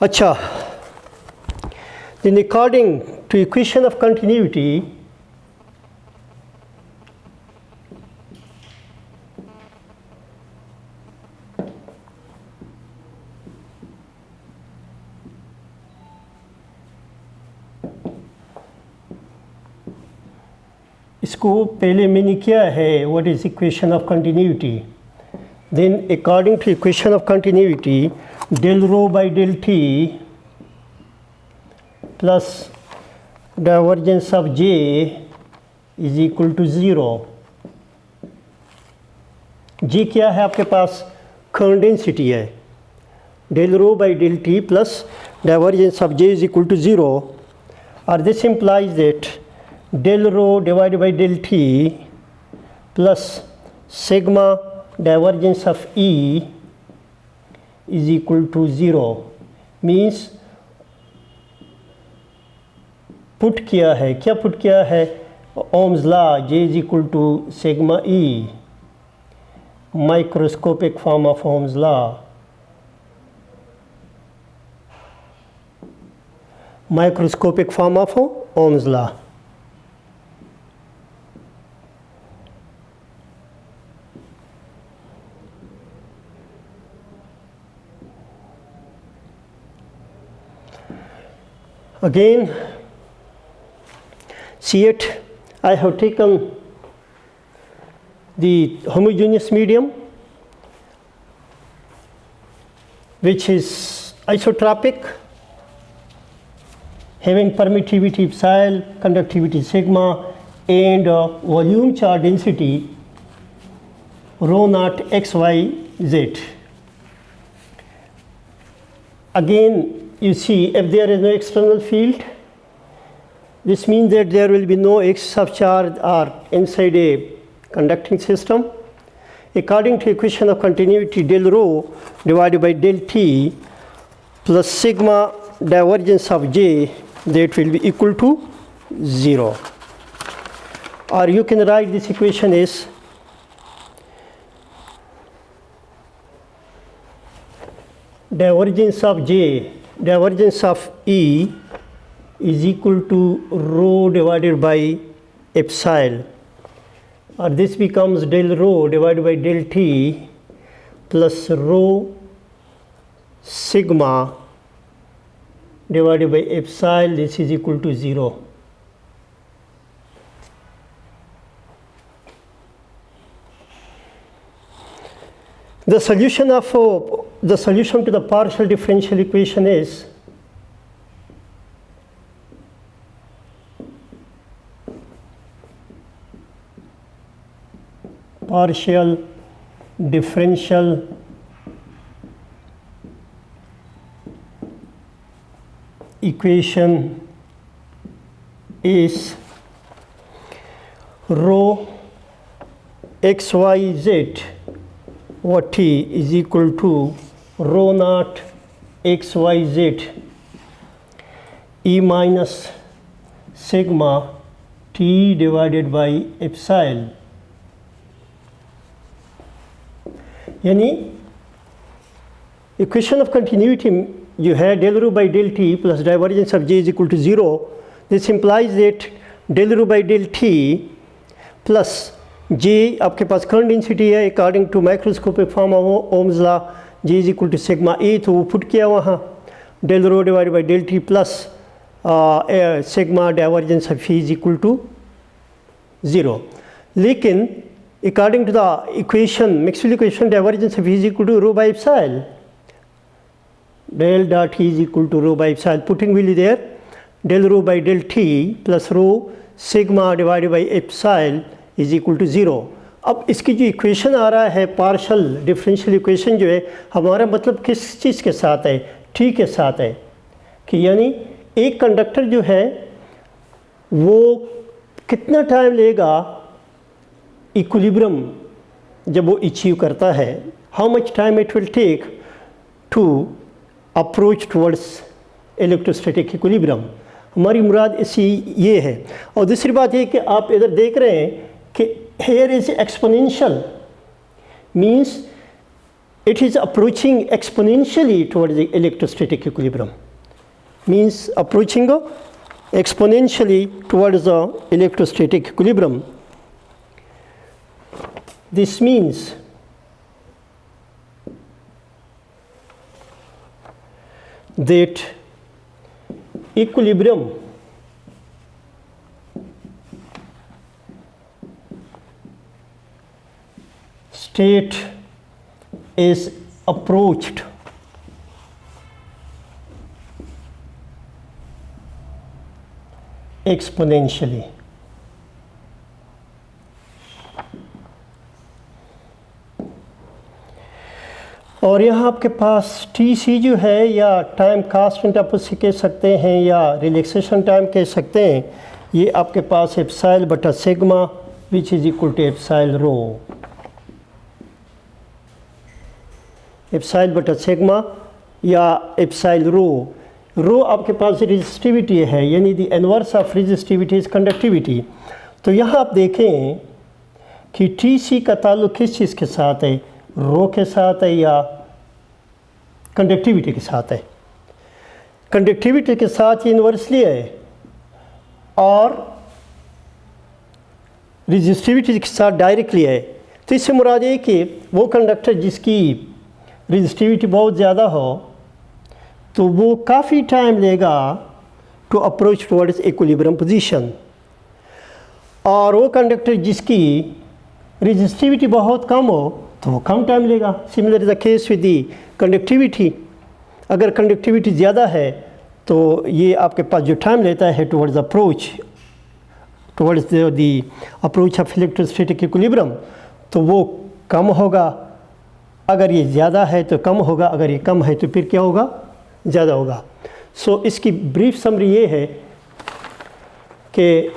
अच्छा, then according to equation of continuity, इसको पहले मैंने किया है what is equation of continuity. Then according to equation of continuity del rho by del t plus divergence of J is equal to zero. जी क्या है आपके पास? करंट डेंसिटी है. Del rho by del t plus divergence of J is equal to zero, और this implies that del rho divided by del t plus sigma divergence of E is equal to 0. means put किया है, क्या put किया है? Ohm's law J is equal to sigma E, microscopic form of Ohm's law. Microscopic form of Ohm's law. Again, see it, I have taken the homogeneous medium which is isotropic, having permittivity psi, conductivity sigma, and volume charge density rho naught x y z. Again, you see, if there is no external field, this means that there will be no excess of charge or inside a conducting system. According to equation of continuity, del rho divided by del t plus sigma divergence of j, that will be equal to 0. Or you can write this equation as divergence of j, divergence of E is equal to rho divided by epsilon, or this becomes del rho divided by del t plus rho sigma divided by epsilon, this is equal to 0. The solution to the partial differential equation is partial differential equation is rho xyz or t is equal to rho naught xyz E minus sigma t divided by epsilon. यानी equation of continuity जो है del rho by del t plus divergence of J is equal to 0. This implies that del rho by del t plus J आपके पास current density है according to microscopic form of Ohm's law, J is equal to sigma E, तो वो put किया वहाँ del rho divide by del t plus sigma divergence of E is equal to 0. लेकिन according to the equation, Maxwell equation, divergence of E is equal to rho by epsilon. Del dot E is equal to rho by epsilon. Putting will be there. Del rho by del t plus rho sigma divided by epsilon is equal to 0. अब इसकी जो equation आ रहा है partial differential equation जो है, हमारा मतलब किस चीज़ के साथ है? टी के साथ है. कि यानी एक कंडक्टर जो है वो कितना टाइम लेगा इक्विलिब्रियम जब वो अचीव करता है, how much time it will take to approach towards electrostatic equilibrium. हमारी मुराद इसी ये है. और दूसरी बात ये कि आप इधर देख रहे हैं कि here is exponential, means it is approaching exponentially towards the electrostatic equilibrium. Means approaching exponentially towards the electrostatic equilibrium. This means that equilibrium state is approached exponentially. और यहाँ आपके पास टी सी जो है, या टाइम कांस्टेंट आप उससे कह सकते हैं, या रिलैक्सेशन टाइम कह सकते हैं, ये आपके पास एप्साइल बटा sigma which is equal to epsilon rho. Epsilon बटा सिग्मा या एप्साइल रो. रो आपके पास रेजिस्टिविटी है, यानी the inverse of resistivity is conductivity. तो यहाँ आप देखें कि टी सी का ताल्लुक़ किस चीज़ के साथ है, रो के साथ है या कंडक्टिविटी के साथ है. कंडक्टिविटी के साथ ये इन्वर्सली है, और रेजिस्टिविटी के साथ डायरेक्टली है. तो इससे मुराद है कि वो कंडक्टर जिसकी रेजिस्टिविटी बहुत ज़्यादा हो तो वो काफ़ी टाइम लेगा to approach towards equilibrium position, और वो कंडक्टर जिसकी रेजिस्टिविटी बहुत कम हो तो वो कम टाइम लेगा. Similar is the case with the conductivity. अगर कंडक्टिविटी ज़्यादा है तो ये आपके पास जो टाइम लेता है towards approach towards the approach of electrostatic equilibrium, तो वो कम होगा. अगर ये ज़्यादा है तो कम होगा, अगर ये कम है तो फिर क्या होगा, ज़्यादा होगा. सो इसकी ब्रीफ समरी ये है कि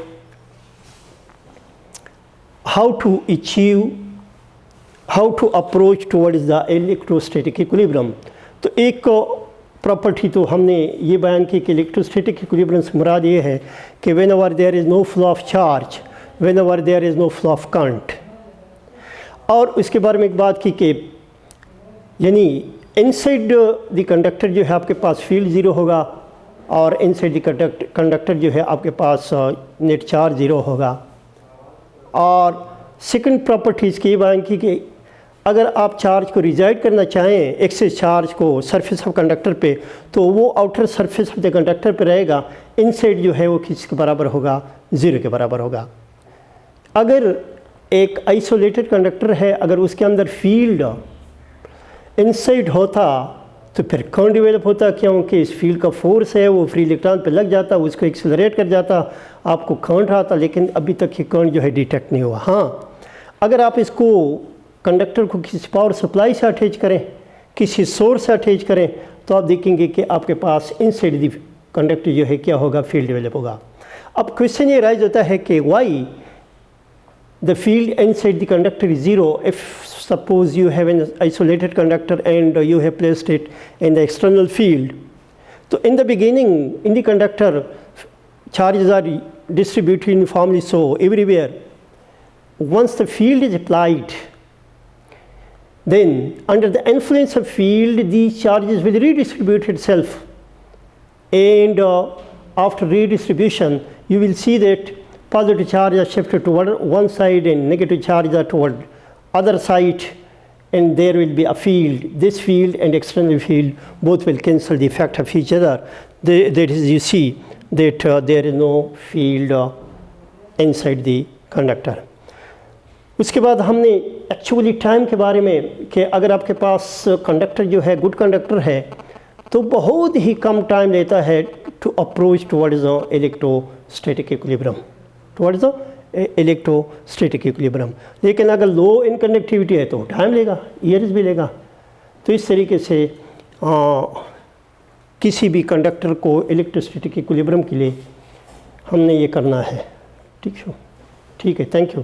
how to approach towards the electrostatic equilibrium. तो एक प्रॉपर्टी तो हमने ये बयान की कि इलेक्ट्रोस्टैटिक इक्विलिब्रियम से मुराद ये है कि whenever there is no flow of charge, whenever there is no flow of current. और उसके बारे में एक बात की कि यानी इनसाइड द कंडक्टर जो है आपके पास फील्ड ज़ीरो होगा, और इनसाइड द कंडक्टर जो है आपके पास नेट चार्ज ज़ीरो होगा. और सेकंड प्रॉपर्टीज़ की बयान की कि अगर आप चार्ज को रिजाइड करना चाहें, एक्सेस चार्ज को सरफेस ऑफ कंडक्टर पे, तो वो outer surface of the conductor पे रहेगा. इनसाइड जो है वो किसके बराबर होगा, ज़ीरो के बराबर होगा. अगर एक आइसोलेटेड कंडक्टर है, अगर उसके अंदर फील्ड इनसाइड होता तो फिर करंट डेवलप होता, क्योंकि इस फील्ड का फोर्स है वो फ्री इलेक्ट्रॉन पे लग जाता, उसको एक्सेलरेट कर जाता, आपको करंट आता. लेकिन अभी तक ये करंट जो है डिटेक्ट नहीं हुआ. हाँ, अगर आप इसको कंडक्टर को किसी पावर सप्लाई से अटैच करें, किसी सोर्स से अटैच करें, तो आप देखेंगे कि आपके पास इनसाइड द कंडक्टर जो है क्या होगा, फील्ड डेवलप होगा. अब क्वेश्चन ये राइज होता है कि Y the field inside the conductor is zero if suppose you have an isolated conductor and you have placed it in the external field. So in the beginning, in the conductor, charges are distributed uniformly so everywhere. Once the field is applied, then under the influence of field, these charges will redistribute itself, and after redistribution you will see that positive charge are shifted toward one side and negative charge are toward other side, and there will be a field. This field and external field both will cancel the effect of each other. That is, you see that there is no field inside the conductor. उसके बाद हमने actually time के बारे में कि अगर आपके पास conductor जो है गुड कंडक्टर है तो बहुत ही कम टाइम लेता है to approach towards the electrostatic equilibrium, towards the electrostatic equilibrium. लेकिन अगर लो इन कंडक्टिविटी है तो टाइम लेगा, ईयर्स भी लेगा. तो इस तरीके से किसी भी कंडक्टर को इलेक्ट्रोस्टैटिक इक्विलिब्रियम के लिए हमने ये करना है. ठीक है, थैंक यू.